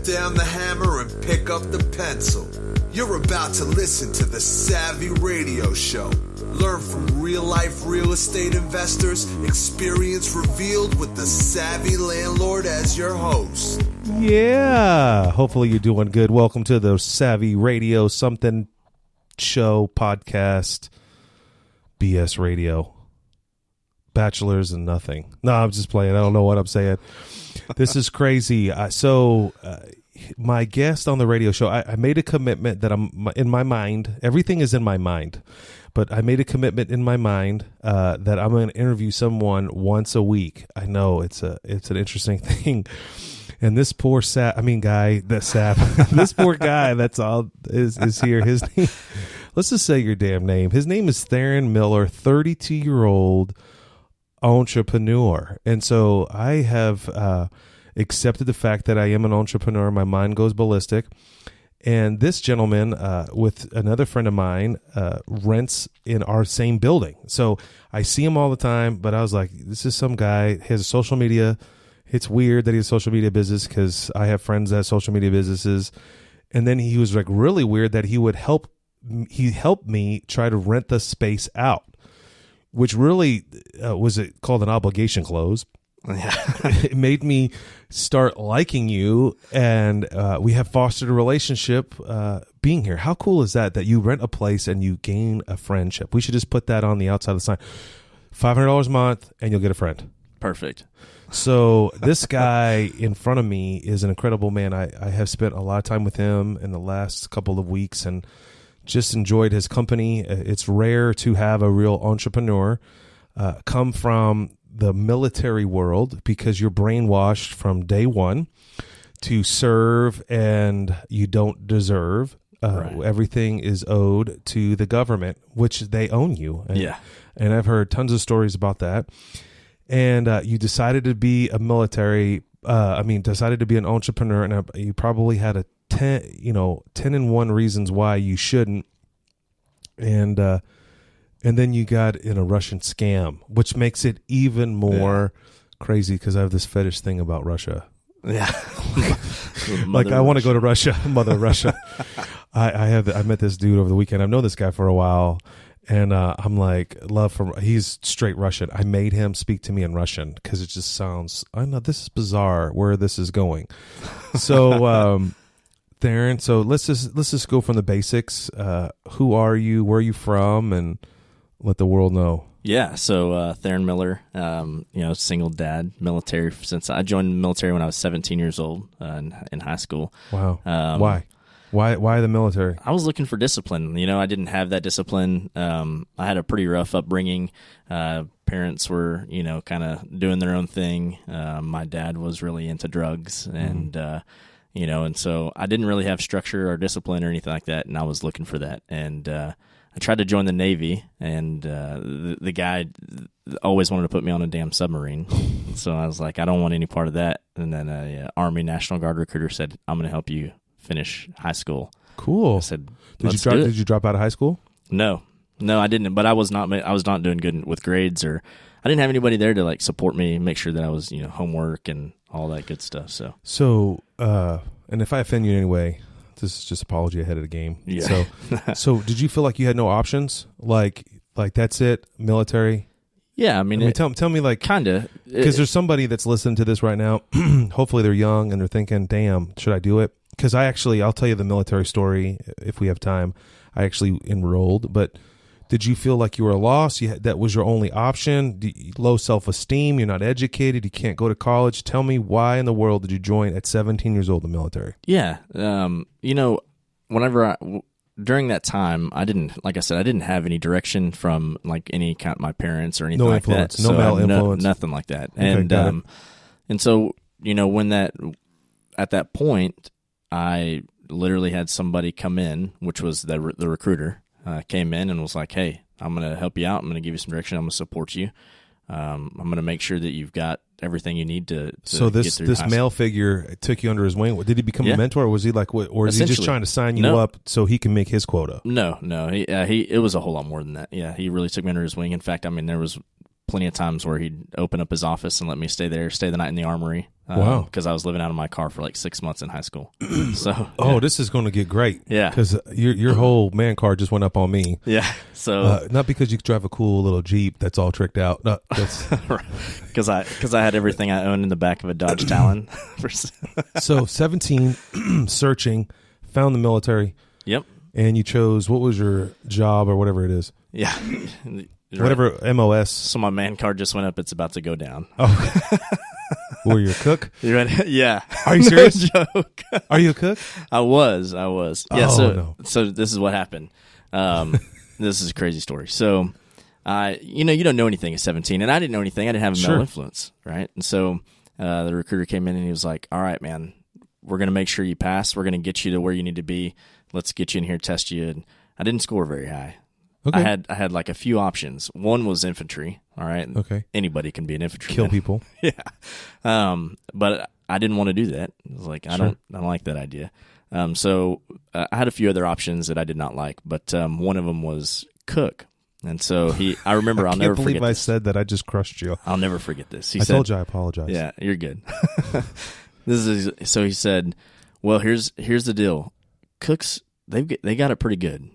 down the hammer and pick up the pencil. You're about to listen to The Savvy Radio Show. Learn from real-life real estate investors, experience revealed with the Savvy Landlord as your host. Yeah, hopefully you're doing good. Welcome to the Savvy Radio something show podcast, BS Radio. Bachelors and nothing. No, I'm just playing. I don't know what I'm saying. This is crazy. My guest on the radio show, I made a commitment that I'm in my mind. Everything is in my mind, but I made a commitment in my mind that I'm going to interview someone once a week. I know it's an interesting thing. And this poor this poor guy that's all is here. His name, let's just say your damn name. His name is Therin Miller, 32-year-old entrepreneur. And so I have accepted the fact that I am an entrepreneur. My mind goes ballistic. And this gentleman, with another friend of mine, rents in our same building. So I see him all the time, but I was like, this is some guy. He has a social media. It's weird that he has a social media business because I have friends that have social media businesses. And then he was like really weird that he helped me try to rent the space out, which really was it called an obligation close. Yeah. It made me start liking you, and we have fostered a relationship being here. How cool is that you rent a place and you gain a friendship? We should just put that on the outside of the sign. $500 a month and you'll get a friend. Perfect. So this guy in front of me is an incredible man. I have spent a lot of time with him in the last couple of weeks and just enjoyed his company. It's rare to have a real entrepreneur come from the military world because you're brainwashed from day one to serve and you don't deserve. Right. Everything is owed to the government, which they own you. And I've heard tons of stories about that. And you decided to be a decided to be an entrepreneur, and you probably had 10 and 1 reasons why you shouldn't. And then you got in a Russian scam, which makes it even more crazy because I have this fetish thing about Russia. Yeah. Like I want to go to Russia, Mother Russia. I met this dude over the weekend. I've known this guy for a while. And I'm like, he's straight Russian. I made him speak to me in Russian because it just sounds, I know this is bizarre where this is going. So, Therin, so let's just go from the basics. Who are you? Where are you from? And let the world know. Yeah. So, Therin Miller, single dad, military since I joined the military when I was 17 years old in high school. Wow. Why the military? I was looking for discipline. I didn't have that discipline. I had a pretty rough upbringing. Parents were, kind of doing their own thing. My dad was really into drugs, and and so I didn't really have structure or discipline or anything like that. And I was looking for that. And I tried to join the Navy, and the guy always wanted to put me on a damn submarine. So I was like, I don't want any part of that. And then a Army National Guard recruiter said, I'm going to help you finish high school. Cool. I said, did you drop out of high school? No, I didn't. But I was not doing good with grades, or I didn't have anybody there to like support me, make sure that I was homework and all that good stuff. So and if I offend you in any way, this is just apology ahead of the game. Yeah. So did you feel like you had no options? Like that's it, military? Yeah, I mean tell me like kind of, because there's somebody that's listening to this right now. Hopefully they're young and they're thinking, "Damn, should I do it?" Because I'll tell you the military story if we have time. I actually enrolled, but did you feel like you were lost? That was your only option? Low self-esteem, you're not educated, you can't go to college. Tell me why in the world did you join at 17 years old the military? Yeah. During that time, I didn't have any direction from like any kind of my parents or anything like that. No male influence. Nothing like that. Okay, and so, at that point, I literally had somebody come in, which was the recruiter, came in and was like, "Hey, I'm going to help you out. I'm going to give you some direction. I'm going to support you. I'm going to make sure that you've got everything you need to so get through this male figure took you under his wing. Did he become a mentor, or was he like, or is he just trying to sign you up so he can make his quota? No. It was a whole lot more than that. Yeah, he really took me under his wing. In fact, I mean, there was plenty of times where he'd open up his office and let me stay the night in the armory. Wow. Because I was living out of my car for like 6 months in high school. So This is going to get great. Yeah. Because your whole man card just went up on me. Yeah. So not because you drive a cool little Jeep that's all tricked out. No, that's because I had everything I owned in the back of a Dodge Talon. So 17, searching, found the military. Yep. And you chose, what was your job or whatever it is? Yeah. Whatever MOS. So my man card just went up. It's about to go down. Oh. Were you a cook? You ready? Yeah. Are you serious? No joke. Are you a cook? I was. Yeah. Oh, so this is what happened. This is a crazy story. So, you don't know anything at 17, and I didn't know anything. I didn't have a male influence, right? And so the recruiter came in and he was like, "All right, man, we're going to make sure you pass. We're going to get you to where you need to be. Let's get you in here, test you." And I didn't score very high. Okay. I had like a few options. One was infantry. All right. Okay. Anybody can be an infantryman. Kill people. Yeah. But I didn't want to do that. I was like, I don't like that idea. So I had a few other options that I did not like, but one of them was cook. And so I remember, I'll never forget. I can't believe I said that. I just crushed you. I'll never forget this. I told you I apologize. Yeah, you're good. So he said, "Well, here's the deal. Cooks, they got it pretty good.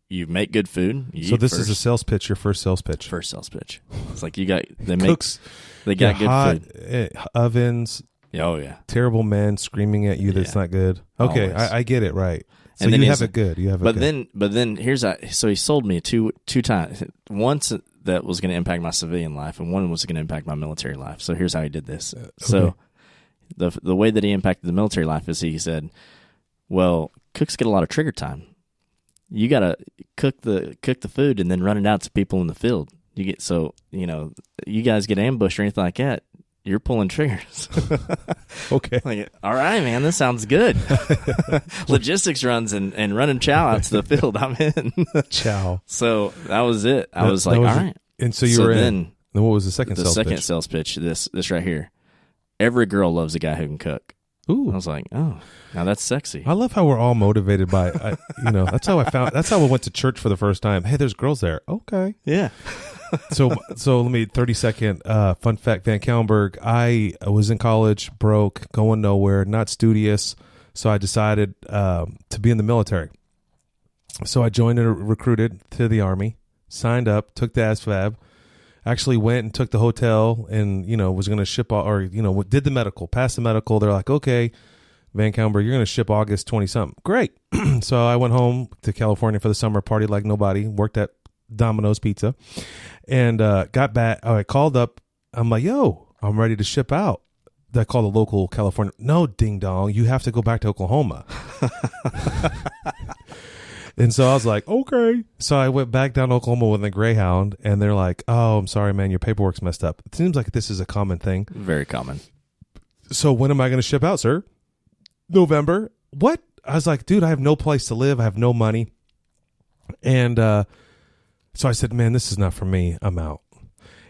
You make good food. So this is a sales pitch. Your first sales pitch. First sales pitch. It's like they got hot, good food. Ovens. Oh yeah. Terrible men screaming at you that's not good. Okay, I get it. Right. So you have it good. You have it good. But then so he sold me two times. Once that was going to impact my civilian life, and one was going to impact my military life. So here's how he did this. So the way that he impacted the military life is he said, "Well, cooks get a lot of trigger time. You got to cook the food and then run it out to people in the field. You guys get ambushed or anything like that, you're pulling triggers." Okay. Like, all right, man, this sounds good. Logistics runs and running chow out to the field. I'm in. Chow. So that was it. I was like, all right. And so you were in. Then what was the second sales pitch? The second sales pitch, this right here. Every girl loves a guy who can cook. Ooh. I was like, oh, now that's sexy. I love how we're all motivated by, that's how I went to church for the first time. Hey, there's girls there. Okay. Yeah. So let me 30-second fun fact. VanCauwenbergh. I was in college, broke, going nowhere, not studious. So I decided to be in the military. So I joined and recruited to the Army, signed up, took the ASVAB, actually went and took the hotel and, was going to ship did the medical, passed the medical. They're like, okay, VanCauwenbergh, you're going to ship August 20-something. Great. So I went home to California for the summer, partied like nobody, worked at Domino's Pizza, and got back. I called up. I'm like, yo, I'm ready to ship out. I called the local California. No, ding dong, you have to go back to Oklahoma. And so I was like, okay. So I went back down to Oklahoma with a Greyhound, and they're like, oh, I'm sorry, man, your paperwork's messed up. It seems like this is a common thing. Very common. So when am I going to ship out, sir? November. What? I was like, dude, I have no place to live. I have no money. And so I said, man, this is not for me. I'm out.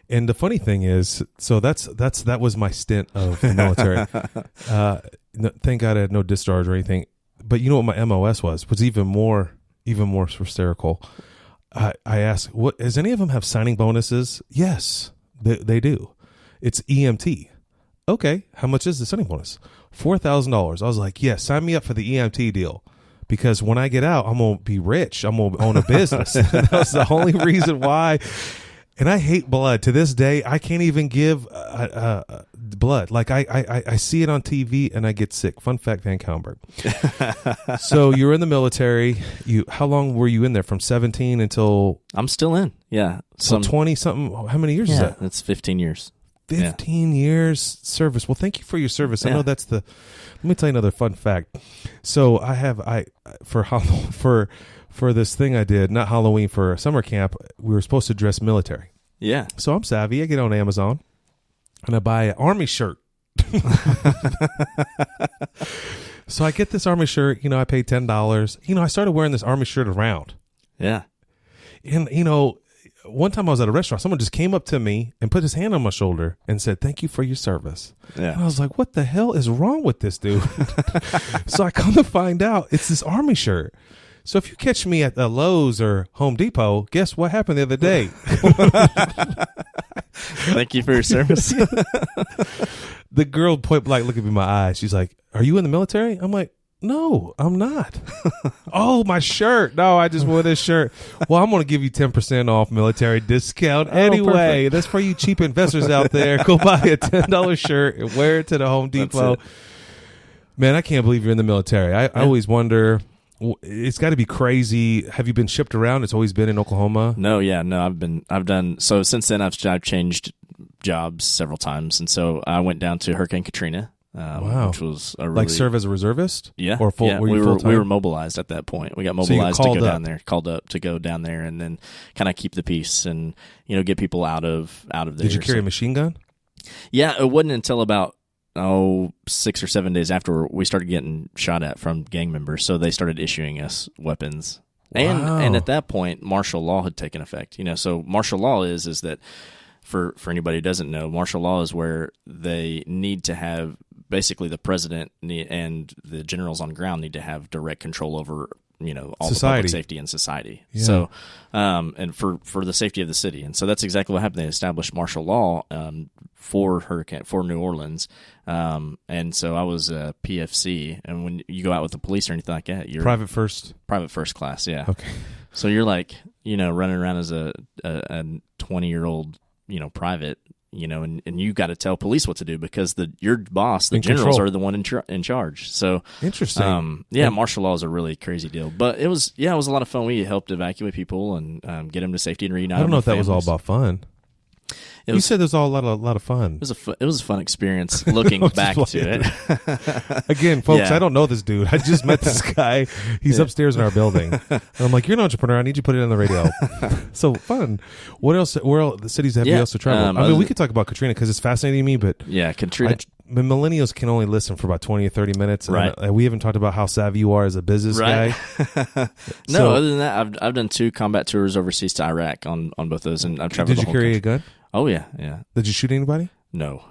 And the funny thing is, so that was my stint of the military. Thank God I had no discharge or anything. But you know what my MOS was even more hysterical. I asked, what, does any of them have signing bonuses? Yes, they do. It's EMT. Okay, how much is the signing bonus? $4,000. I was like, yeah, sign me up for the EMT deal. Because when I get out, I'm going to be rich. I'm going to own a business. That's the only reason why. And I hate blood. To this day, I can't even give blood. Like, I see it on TV and I get sick. Fun fact, VanCauwenbergh. So you're in the military. How long were you in there? From 17 until... I'm still in, yeah. So 20-something. How many years is that? That's 15 years. 15 years service. Well, thank you for your service. I know that's the... Let me tell you another fun fact. So for this thing I did, not Halloween, for summer camp, we were supposed to dress military. Yeah. So I'm savvy. I get on Amazon and I buy an Army shirt. So I get this Army shirt. I paid $10. I started wearing this Army shirt around. Yeah. And, one time I was at a restaurant, someone just came up to me and put his hand on my shoulder and said, thank you for your service. Yeah. And I was like, what the hell is wrong with this dude? So I come to find out it's this Army shirt. So if you catch me at the Lowe's or Home Depot, guess what happened the other day? Thank you for your service. The girl point blank looked at me in my eyes. She's like, "Are you in the military?" I'm like, "No, I'm not." "Oh, my shirt. No, I just wore this shirt." "Well, I'm going to give you 10% off military discount anyway." Perfect. That's for you cheap investors out there. Go buy a $10 shirt and wear it to the Home Depot. Man, I can't believe you're in the military. I always wonder. It's got to be crazy. Have you been shipped around? It's always been in Oklahoma. No, I've done so since then. I've changed jobs several times, and so I went down to Hurricane Katrina. Wow, which was a really, like serve as a reservist. Yeah, or full. Yeah. Were you full-time? We were mobilized at that point. We got mobilized to go down there. Called up to go down there, and then kind of keep the peace and get people out of there. Did you carry a machine gun? Yeah, it wasn't until about 6 or 7 days after we started getting shot at from gang members. So they started issuing us weapons. Wow. And at that point, martial law had taken effect. So martial law is that for anybody who doesn't know, martial law is where they need to have basically the president and the generals on ground need to have direct control over all the public safety in society. Yeah. So, and for the safety of the city. And so that's exactly what happened. They established martial law for New Orleans. And so I was a PFC. And when you go out with the police or anything like that, you're private first class. Yeah. Okay. So you're like, running around as a 20-year-old, private, and you got to tell police what to do because your boss, the generals, are the one in charge. So interesting. Martial law is a really crazy deal, but it was a lot of fun. We helped evacuate people and get them to safety and reunite. I don't know if that families. was all about fun. You said there's all a lot of fun. It was a fun experience looking back to it. Again, folks, I don't know this dude. I just met this guy. He's upstairs in our building. And I'm like, "You're an entrepreneur. I need you to put it on the radio." So fun. What else? Where else, the cities have you also traveled? We could talk about Katrina because it's fascinating to me. But Katrina. The millennials can only listen for about 20 or 30 minutes. Right. And we haven't talked about how savvy you are as a business guy. No, other than that, I've done 2 combat tours overseas to Iraq on both those, and I've traveled. Did you carry a gun? Oh yeah. Did you shoot anybody? No.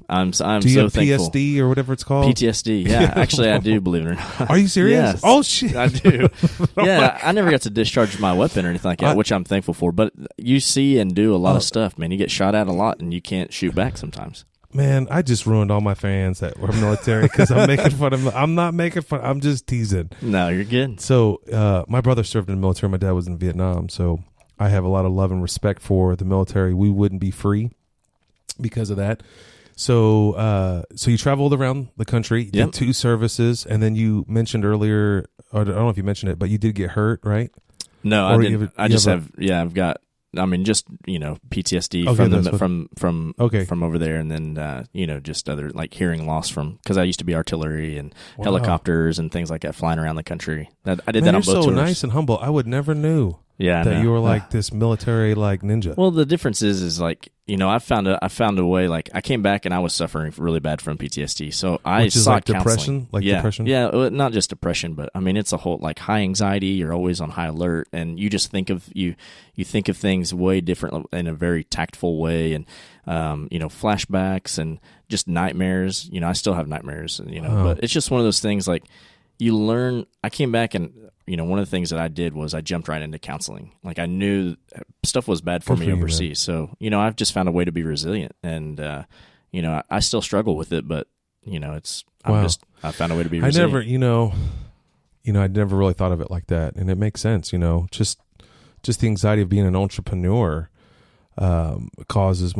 I'm do you so have thankful. PSD or whatever it's called? PTSD. Yeah, actually, I do. Believe it or not. Are you serious? Yes, oh shit, I do. Yeah, I never got to discharge my weapon or anything like that, which I'm thankful for. But you see and do a lot of stuff, man. You get shot at a lot, and you can't shoot back sometimes. Man, I just ruined all my fans that were military because I'm making fun of them. I'm not making fun. I'm just teasing. No, you're good. So my brother served in the military. My dad was in Vietnam. So I have a lot of love and respect for the military. We wouldn't be free because of that. So you traveled around the country, did 2 services, and then you mentioned earlier, or I don't know if you mentioned it, but you did get hurt, right? No, I didn't. I've got just PTSD from over there, and then just other like hearing loss from because I used to be artillery and helicopters and things like that flying around the country. I did that on both tours. You're so nice and humble. I would never knew. That you were like this military like ninja. Well, the difference is like I found a way. Like I came back and I was suffering really bad from PTSD, so I sought depression, depression. Yeah, not just depression, but I mean it's a whole like high anxiety. You're always on high alert, and you just think of you think of things way different in a very tactful way, and flashbacks and just nightmares. I still have nightmares, but it's just one of those things like you learn. I came back and. One of the things that I did was I jumped right into counseling. Like I knew stuff was bad for me overseas. So, I've just found a way to be resilient and, I still struggle with it, but I found a way to be resilient. I never really thought of it like that. And it makes sense, just the anxiety of being an entrepreneur, causes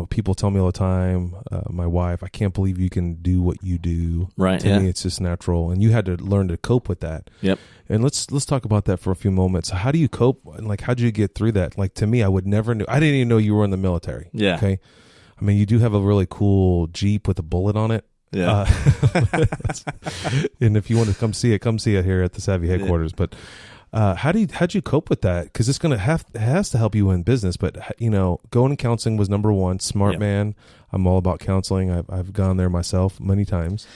people tell me all the time, my wife, I can't believe you can do what you do. Right. To me, it's just natural. And you had to learn to cope with that. Yep. And let's talk about that for a few moments. How do you cope? And like, how did you get through that? Like to me, I would never know. I didn't even know you were in the military. Yeah. Okay. I mean, you do have a really cool Jeep with a bullet on it. Yeah. And if you want to come see it here at the Savvy headquarters. Yeah. But how'd you cope with that? Because it's has to help you in business. But going to counseling was number one. Smart man. I'm all about counseling. I've gone there myself many times.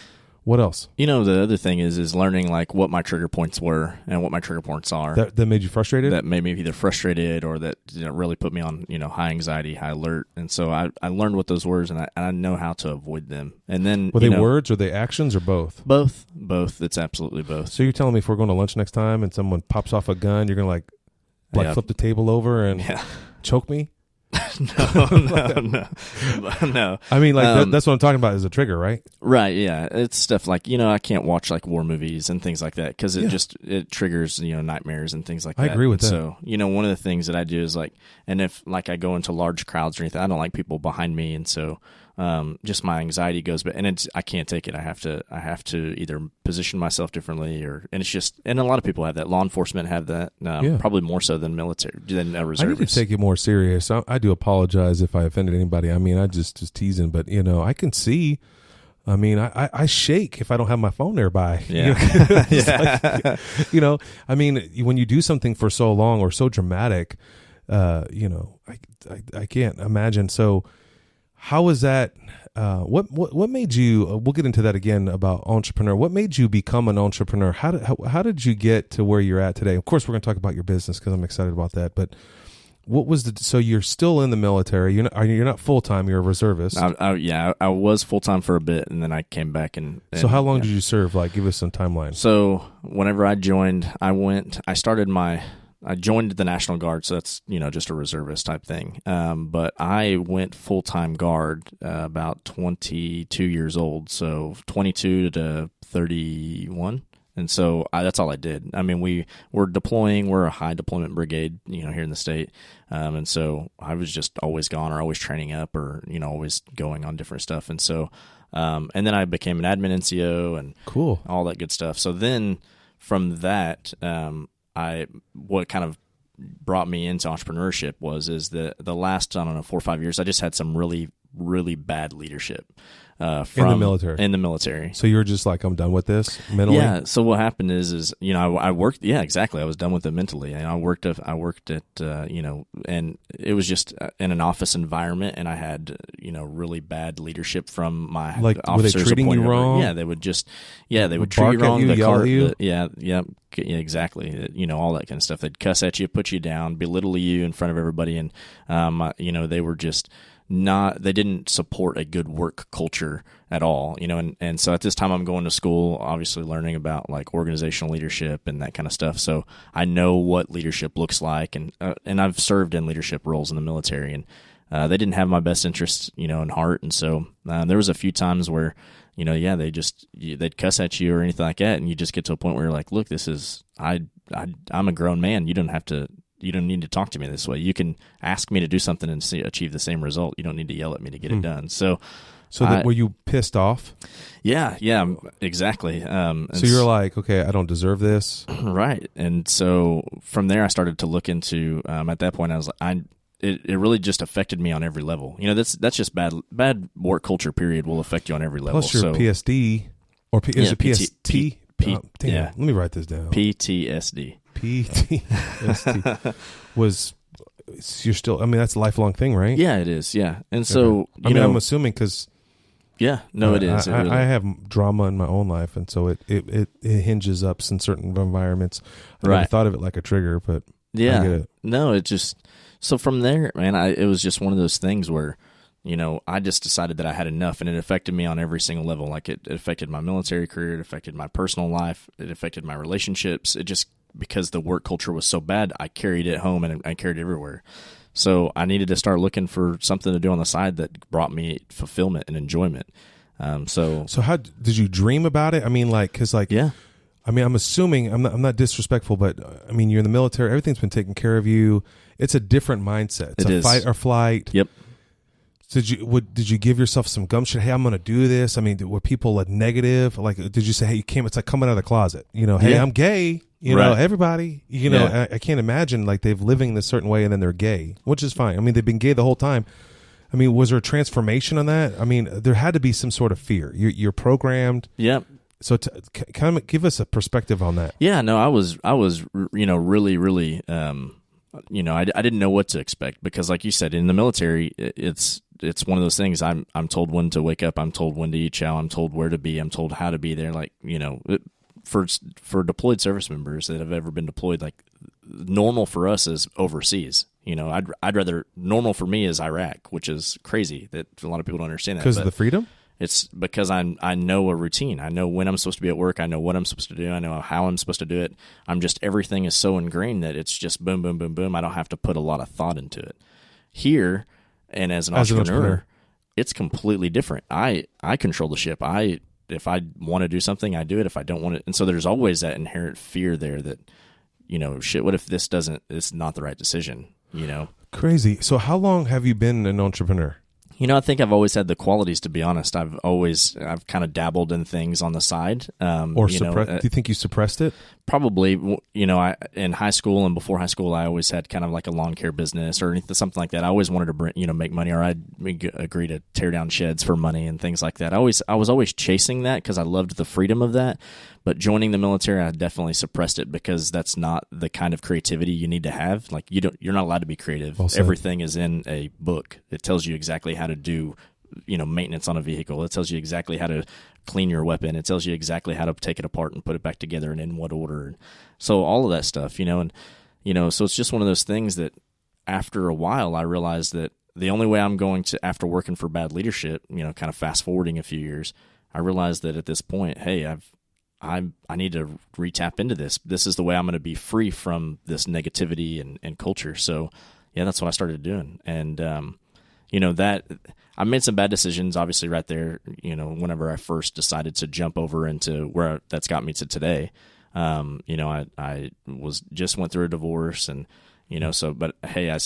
What else? The other thing is learning like what my trigger points were and what my trigger points are. That made you frustrated? That made me either frustrated or that really put me on, high anxiety, high alert. And so I learned what those were, and I know how to avoid them. And then were they words or they actions or both? Both. It's absolutely both. So you're telling me if we're going to lunch next time and someone pops off a gun, you're going to flip the table over and choke me? No. I mean, that's what I'm talking about is a trigger, right? Right. Yeah. It's stuff like I can't watch like war movies and things like that because it triggers nightmares and things like that. I agree with that. So one of the things that I do is and if I go into large crowds or anything, I don't like people behind me, and so just my anxiety goes, and I can't take it. I have to either position myself differently, and a lot of people have that. Law enforcement have that, probably more so than military, than reservists. I need to take it more serious. I do apologize if I offended anybody. I mean, I just teasing, but I can see. I mean, I shake if I don't have my phone nearby. Yeah. I mean, when you do something for so long or so dramatic, I can't imagine. So how was that? What made you? We'll get into that again about entrepreneur. What made you become an entrepreneur? How did you get to where you're at today? Of course, we're going to talk about your business because I'm excited about that. But what was so you're still in the military? You're not full time. You're a reservist. I was full time for a bit, and then I came back. And so how long did you serve? Give us some timeline. So whenever I joined, I joined the National Guard, so that's just a reservist type thing. But I went full-time Guard about 22 years old, so 22 to 31, and so that's all I did. I mean, we're deploying. We're a high deployment brigade, here in the state, and so I was just always gone, or always training up, or always going on different stuff, and so. And then I became an admin NCO and cool, all that good stuff. So then from that. What kind of brought me into entrepreneurship is the last 4 or 5 years I just had some really, really bad leadership from in the military. So you're just like, I'm done with this mentally? Yeah. So what happened is I worked. Yeah, exactly. I was done with it mentally, and I worked at and it was just in an office environment, and I had really bad leadership from my officers. Were they treating you wrong? Yeah, they would treat you wrong. Yell at you? Yeah, exactly. All that kind of stuff. They'd cuss at you, put you down, belittle you in front of everybody, and they were just. They didn't support a good work culture at all, and so at this time I'm going to school, obviously learning about organizational leadership and that kind of stuff. So I know what leadership looks like, and I've served in leadership roles in the military, and they didn't have my best interests, in heart. And so there was a few times where, they'd cuss at you or anything like that, and you just get to a point where you're like, look, this is I'm a grown man. You don't need to talk to me this way. You can ask me to do something and achieve the same result. You don't need to yell at me to get it done. So were you pissed off? Yeah, exactly. So you're like, okay, I don't deserve this. Right. And so from there I started to look into, at that point I was like, it really just affected me on every level. That's just bad work culture period will affect you on every level. Plus your PSD or is it PST? Let me write this down. PTSD. PTSD was you're still. I mean, that's a lifelong thing, right? Yeah, it is. Yeah, and so I'm assuming because it is. I have drama in my own life, and so it hinges up in certain environments. I never thought of it like a trigger, but I get it. No, it just so from there, man. It was just one of those things where. I just decided that I had enough, and it affected me on every single level. Like it affected my military career, it affected my personal life, it affected my relationships. It just because the work culture was so bad, I carried it home and I carried it everywhere. So I needed to start looking for something to do on the side that brought me fulfillment and enjoyment. So how did you dream about it? I mean, I mean, I'm assuming I'm not disrespectful, but I mean, you're in the military. Everything's been taken care of you. It's a different mindset. It's a fight or flight. Yep. Did you give yourself some gumption? Hey, I'm going to do this. I mean, were people negative? Did you say, hey, you came? It's like coming out of the closet. Hey, I'm gay. Everybody. I can't imagine they've living this certain way and then they're gay, which is fine. I mean, they've been gay the whole time. I mean, was there a transformation on that? I mean, there had to be some sort of fear. You're programmed. Yep. So kind of give us a perspective on that. Yeah, no, I was really, really I didn't know what to expect because, like you said, in the military, it's one of those things. I'm told when to wake up. I'm told when to eat chow. I'm told where to be. I'm told how to be there. Like, for deployed service members that have ever been deployed, like normal for us is overseas. I'd rather normal for me is Iraq, which is crazy that a lot of people don't understand that because of the freedom. It's because I know a routine. I know when I'm supposed to be at work. I know what I'm supposed to do. I know how I'm supposed to do it. Everything is so ingrained that it's just boom, boom, boom, boom. I don't have to put a lot of thought into it. Here, and as an entrepreneur, it's completely different. I control the ship. If I want to do something, I do it. If I don't want it, and so there's always that inherent fear there that, shit, what if it's not the right decision, Crazy. So how long have you been an entrepreneur? I think I've always had the qualities, to be honest. I've kind of dabbled in things on the side. Do you think you suppressed it? Probably. In high school and before high school, I always had kind of like a lawn care business or anything, something like that. I always wanted to make money, or I'd agree to tear down sheds for money and things like that. I was always chasing that because I loved the freedom of that. But joining the military, I definitely suppressed it because that's not the kind of creativity you need to have. Like you're not allowed to be creative. Well said. Everything is in a book. It tells you exactly how to do, maintenance on a vehicle. It tells you exactly how to clean your weapon. It tells you exactly how to take it apart and put it back together and in what order. So all of that stuff, so it's just one of those things that after a while I realized that the only way I'm going to, after working for bad leadership, kind of fast forwarding a few years, I realized that at this point, hey, I need to re-tap into this. This is the way I'm going to be free from this negativity and culture. So, yeah, that's what I started doing. And, that I made some bad decisions, obviously, right there, whenever I first decided to jump over into where that's got me to today. I went through a divorce and, but hey, I was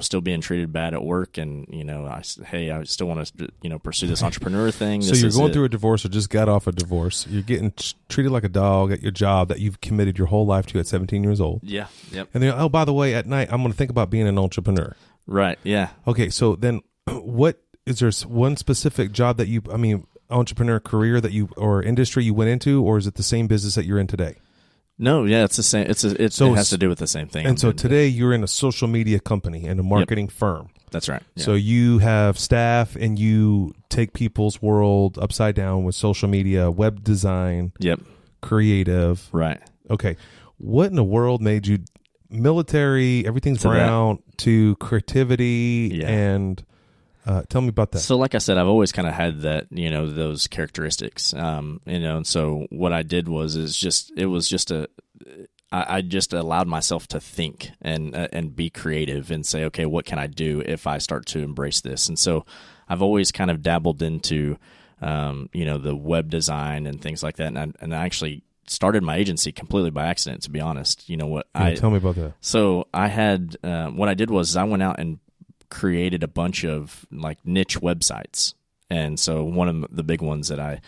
still being treated bad at work, and I still want to pursue this entrepreneur thing. So you're going through a divorce or just got off a divorce. You're getting treated like a dog at your job that you've committed your whole life to at 17 years old. Yeah. Yep. And then, oh, by the way, at night I'm going to think about being an entrepreneur. Right. Yeah. Okay. So then, what is there one specific job that entrepreneur career or industry you went into, or is it the same business that you're in today? No, yeah, it's the same. It has to do with the same thing. And so today you're in a social media company and a marketing firm. That's right. Yeah. So you have staff and you take people's world upside down with social media, web design, creative. Right. Okay. What in the world made you military, everything's brown, to creativity and tell me about that. So like I said, I've always kind of had that, those characteristics, and so what I did I just allowed myself to think and be creative and say, okay, what can I do if I start to embrace this? And so I've always kind of dabbled into, the web design and things like that. And I actually started my agency completely by accident, to be honest. Tell me about that. So I had, what I did was I went out and created a bunch of like niche websites. And so one of the big ones that I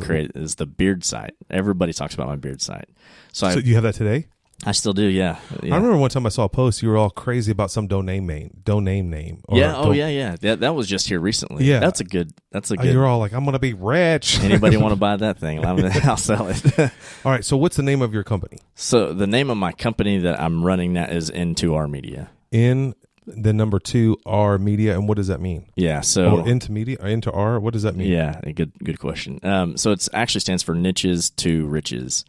created is the beard site. Everybody talks about my beard site. So you have that today? I still do, yeah. I remember one time I saw a post, you were all crazy about some domain name. Yeah. That was just here recently. Yeah. That's a good. You're all like, I'm going to be rich. Anybody want to buy that thing? I'll sell it. All right. So what's the name of your company? So the name of my company that I'm running now is Into Media. In the number 2 R Media, and what does that mean? Yeah, so into media, into R, what does that mean? Yeah, good question. So it actually stands for Niches to Riches.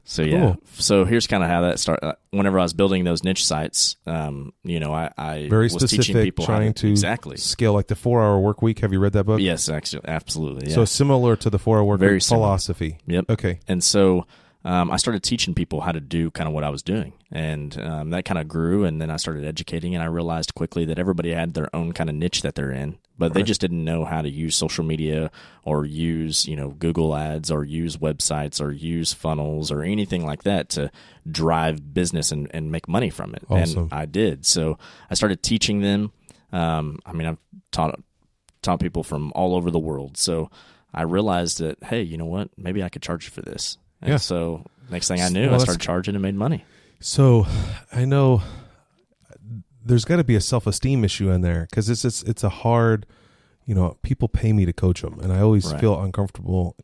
So yeah, cool. So here's kind of how that started. Whenever I was building those niche sites, I very was specific, teaching people trying to scale, like the 4-Hour Work Week. Have you read that book? Yes, actually, absolutely. Yeah. So similar to the 4-Hour Work Week philosophy. Yep. Okay. And so I started teaching people how to do kind of what I was doing, and that kind of grew, and then I started educating, and I realized quickly that everybody had their own kind of niche that they're in, but they just didn't know how to use social media or use, Google ads or use websites or use funnels or anything like that to drive business and make money from it. Awesome. And I did. So I started teaching them. I've taught people from all over the world. So I realized that, hey, you know what? Maybe I could charge you for this. And so next thing I knew, I started charging and made money. So I know there's got to be a self-esteem issue in there, because it's a hard, people pay me to coach them, and I always feel uncomfortable.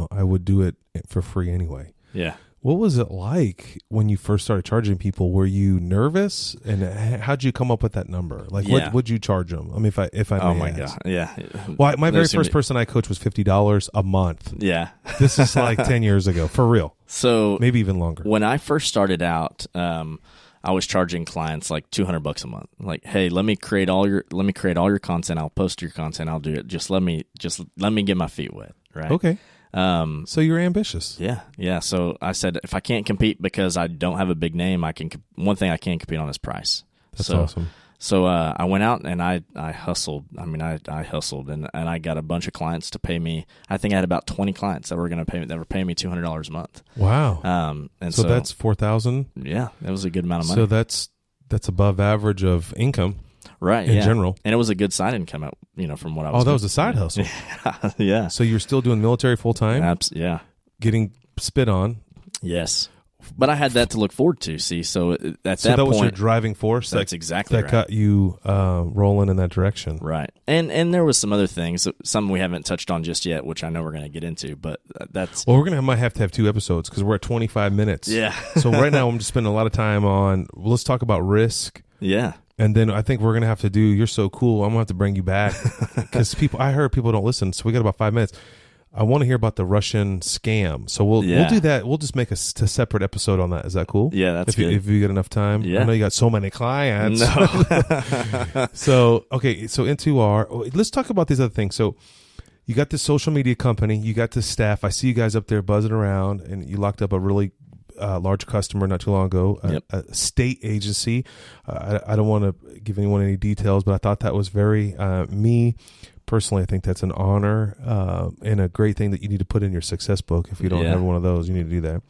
I would do it for free anyway. Yeah. What was it like when you first started charging people? Were you nervous, and how'd you come up with that number? Like, what would you charge them? I mean, if I Oh may my ask. God, yeah. Well, my very first person I coached was $50 a month. Yeah, This is like 10 years ago, for real. So Maybe even longer. when I first started out, I was charging clients like $200 a month. Like, hey, let me create all your content. I'll post your content. I'll do it. Just let me get my feet wet. Right. Okay. So you're ambitious. Yeah. So I said, if I can't compete because I don't have a big name, one thing I can't compete on is price. That's awesome. So I went out and I hustled. I mean, I hustled and I got a bunch of clients to pay me. I think I had about 20 clients that were paying me $200 a month. Wow. And so that's $4,000. Yeah, that was a good amount of money. So that's above average of income. Right. In general. And it was a good side income out, from what I was that was a side hustle. Yeah. So you're still doing military full time? Yeah. Getting spit on. Yes. But I had that to look forward to, see. So at that point, was your driving force. That's exactly that right. got you rolling in that direction. Right. And there was some other things, some we haven't touched on just yet, which I know we're going to get into, but that's... Well, might have to have 2 episodes because we're at 25 minutes. Yeah. So right now I'm just spending a lot of time on, let's talk about risk. Yeah. And then I think we're going to have to do, you're so cool, I'm going to have to bring you back because I heard people don't listen, so we got about 5 minutes. I want to hear about the Russian scam. So we'll do that. We'll just make a separate episode on that. Is that cool? Yeah, that's good. If you get enough time. Yeah. I know you got so many clients. No. So let's talk about these other things. So you got this social media company, you got this staff. I see you guys up there buzzing around, and you locked up a really large customer not too long ago, a state agency. I don't want to give anyone any details, but I thought that was very me. Personally, I think that's an honor and a great thing that you need to put in your success book. If you don't have one of those, you need to do that.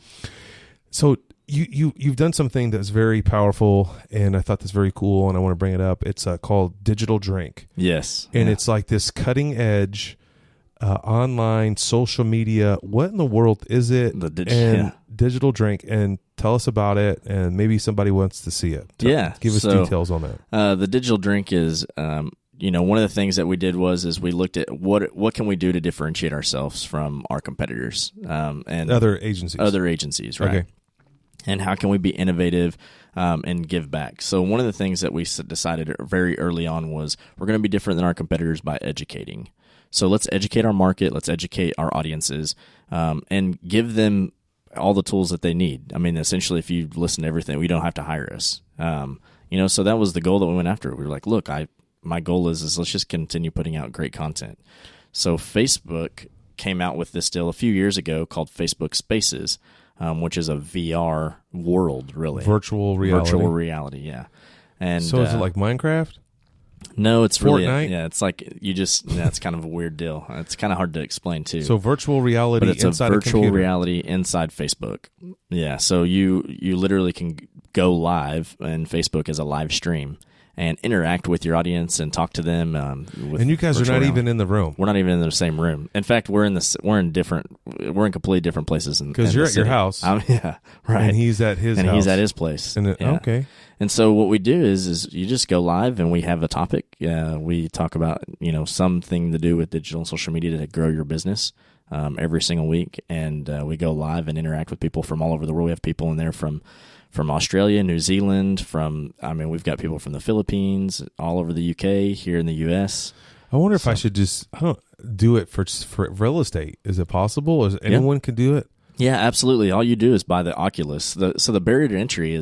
So you've done something that's very powerful, and I thought that's very cool, and I want to bring it up. It's called Digital Drink. Yes. And it's like this cutting edge online social media. What in the world is it? Digital Drink, and tell us about it, and maybe somebody wants to see it. Give us details on that. The Digital Drink is... one of the things that we did is we looked at what can we do to differentiate ourselves from our competitors and other agencies, right? Okay. And how can we be innovative and give back? So one of the things that we decided very early on was we're going to be different than our competitors by educating. So let's educate our market, let's educate our audiences, and give them all the tools that they need. I mean, essentially, if you listen to everything, we don't have to hire us. So that was the goal that we went after. We were like, look, my goal is let's just continue putting out great content. So Facebook came out with this deal a few years ago called Facebook Spaces, which is a VR world, really. Virtual reality, yeah. And so is it like Minecraft? No, it's really Fortnite? it's like it's kind of a weird deal. It's kind of hard to explain too. So virtual reality, but it's inside a virtual computer. reality inside Facebook. Yeah, so you literally can go live, and Facebook is a live stream, and interact with your audience and talk to them. And you guys are not even in the room. We're not even in the same room. In fact, we're in completely different places. Because you're at your house. Yeah, right. And he's at his house. He's at his place. Okay. And so what we do is you just go live, and we have a topic. We talk about something to do with digital and social media to grow your business every single week, and we go live and interact with people from all over the world. We have people in there from Australia, New Zealand, we've got people from the Philippines, all over the UK, here in the US. I wonder if I should do it for real estate. Is it possible? Is anyone can do it? Yeah, absolutely. All you do is buy the Oculus. So the barrier to entry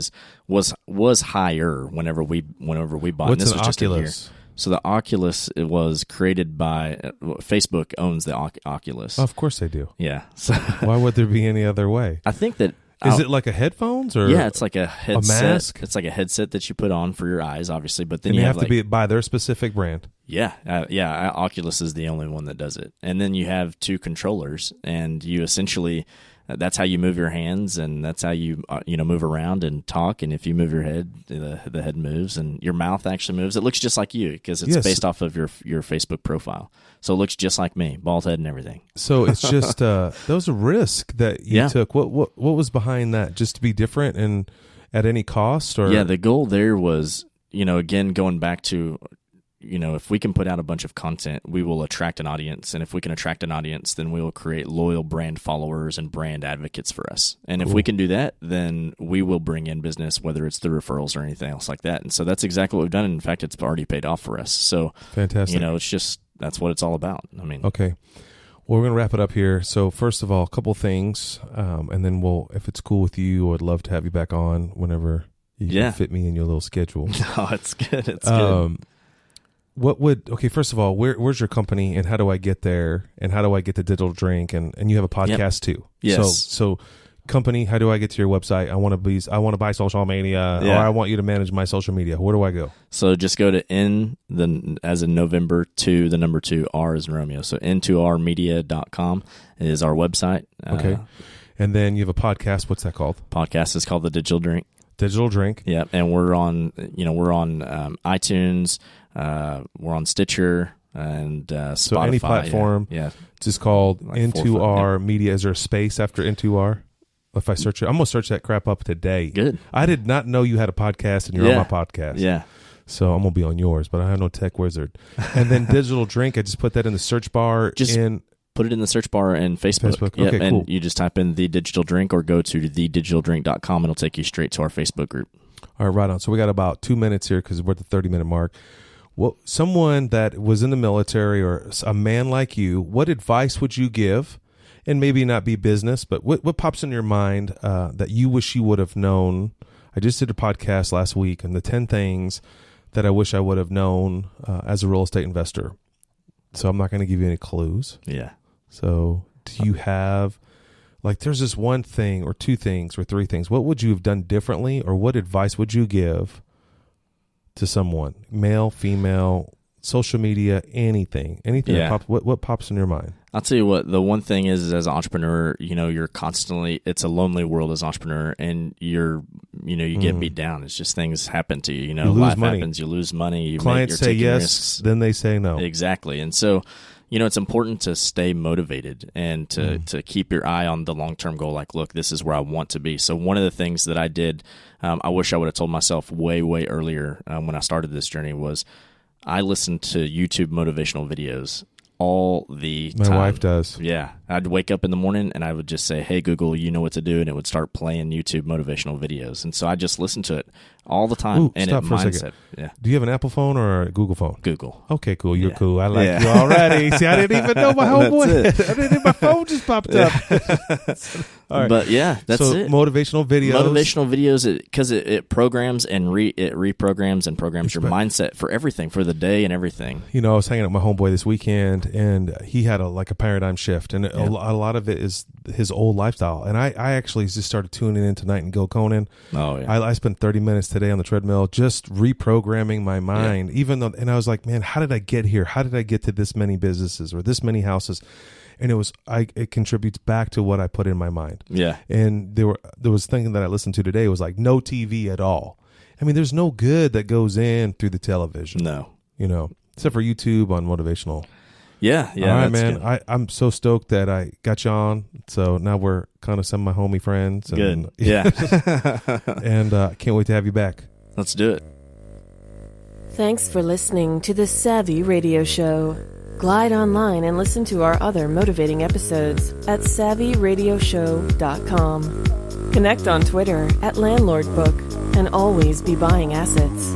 was higher whenever we bought. What's and this an was Oculus? Just a year. So the Oculus, it was created by Facebook owns the Oculus. Of course they do. Yeah. So why would there be any other way? I think that. Is it like a headphones or? Yeah, it's like a headset. A mask? It's like a headset that you put on for your eyes, obviously. But then you have like, to be by their specific brand. Yeah, Oculus is the only one that does it. And then you have 2 controllers, and you essentially. That's how you move your hands, and that's how you move around and talk. And if you move your head, the head moves, and your mouth actually moves. It looks just like you because it's based off of your Facebook profile. So it looks just like me, bald head and everything. So it's just that was a risk that you took. What was behind that? Just to be different and at any cost, or the goal there was again going back to if we can put out a bunch of content, we will attract an audience. And if we can attract an audience, then we will create loyal brand followers and brand advocates for us. And if we can do that, then we will bring in business, whether it's through referrals or anything else like that. And so that's exactly what we've done. And in fact, it's already paid off for us. So, fantastic. it's just, that's what it's all about. I mean, okay. Well, we're going to wrap it up here. So first of all, a couple things, and then we'll, if it's cool with you, I'd love to have you back on whenever you can fit me in your little schedule. No, it's good. It's good. First of all, where's your company and how do I get there and how do I get the Digital Drink? And you have a podcast too. Yes. So company, how do I get to your website? I want to buy social media or I want you to manage my social media. Where do I go? So just go to as in November 2, the number 2, R is in Romeo. So n2rmedia.com is our website. Okay. And then you have a podcast. What's that called? Podcast is called The Digital Drink. Digital Drink. Yeah. And we're on iTunes, we're on Stitcher and Spotify. So any platform. Yeah. It's just called like N2R Media. Is there a space after N2R? If I search it, I'm going to search that crap up today. Good. I did not know you had a podcast and you're on my podcast. Yeah. So I'm going to be on yours, but I have no tech wizard. And then Digital Drink, I just put that in the search bar. Put it in the search bar in Facebook. Yep, okay, cool. And you just type in The Digital Drink or go to thedigital.drink.com. It'll take you straight to our Facebook group. All right, right on. So we got about 2 minutes here because we're at the 30-minute mark. Well, someone that was in the military or a man like you, what advice would you give? And maybe not be business, but what pops in your mind that you wish you would have known? I just did a podcast last week and the 10 things that I wish I would have known as a real estate investor. So I'm not going to give you any clues. Yeah. So do you have, there's this one thing or 2 things or 3 things. What would you have done differently or what advice would you give to someone? Male, female, social media, anything that pops, what pops in your mind? I'll tell you what, the one thing is as an entrepreneur, you're constantly, it's a lonely world as an entrepreneur and you get beat down. It's just things happen to you, you lose life money. happens, you lose money. Clients say yes, risks. Then they say no. Exactly. And so, it's important to stay motivated and to keep your eye on the long-term goal. Like, look, this is where I want to be. So one of the things that I did, I wish I would have told myself way, way earlier when I started this journey was I listened to YouTube motivational videos all the time. My wife does. Yeah. I'd wake up in the morning and I would just say, hey, Google, you know what to do. And it would start playing YouTube motivational videos. And so I just listened to it all the time. Ooh, stop for a second. Yeah. Do you have an Apple phone or a Google phone? Google. Okay, cool. You're cool. I like you already. See, I didn't even know my homeboy. I didn't even, my phone just popped up. All right. But yeah, that's it. Motivational videos. Motivational videos, because it programs and it reprograms and programs your mindset for everything, for the day and everything. I was hanging out with my homeboy this weekend, and he had a paradigm shift, and a lot of it is his old lifestyle. And I actually just started tuning in tonight and go Conan. Oh yeah. I spent 30 minutes today on the treadmill just reprogramming my mind. Even though, and I was like, man, how did I get here? How did I get to this many businesses or this many houses? And it contributes back to what I put in my mind. Yeah. And there was thinking that I listened to today was like no TV at all. I mean, there's no good that goes in through the television. No. Except for YouTube on motivational. Yeah. All right, man. I'm so stoked that I got you on. So now we're kind of some of my homie friends. And, good. Yeah. And can't wait to have you back. Let's do it. Thanks for listening to the Savvy Radio Show. Glide online and listen to our other motivating episodes at savvyradioshow.com. Connect on Twitter at LandlordBook and always be buying assets.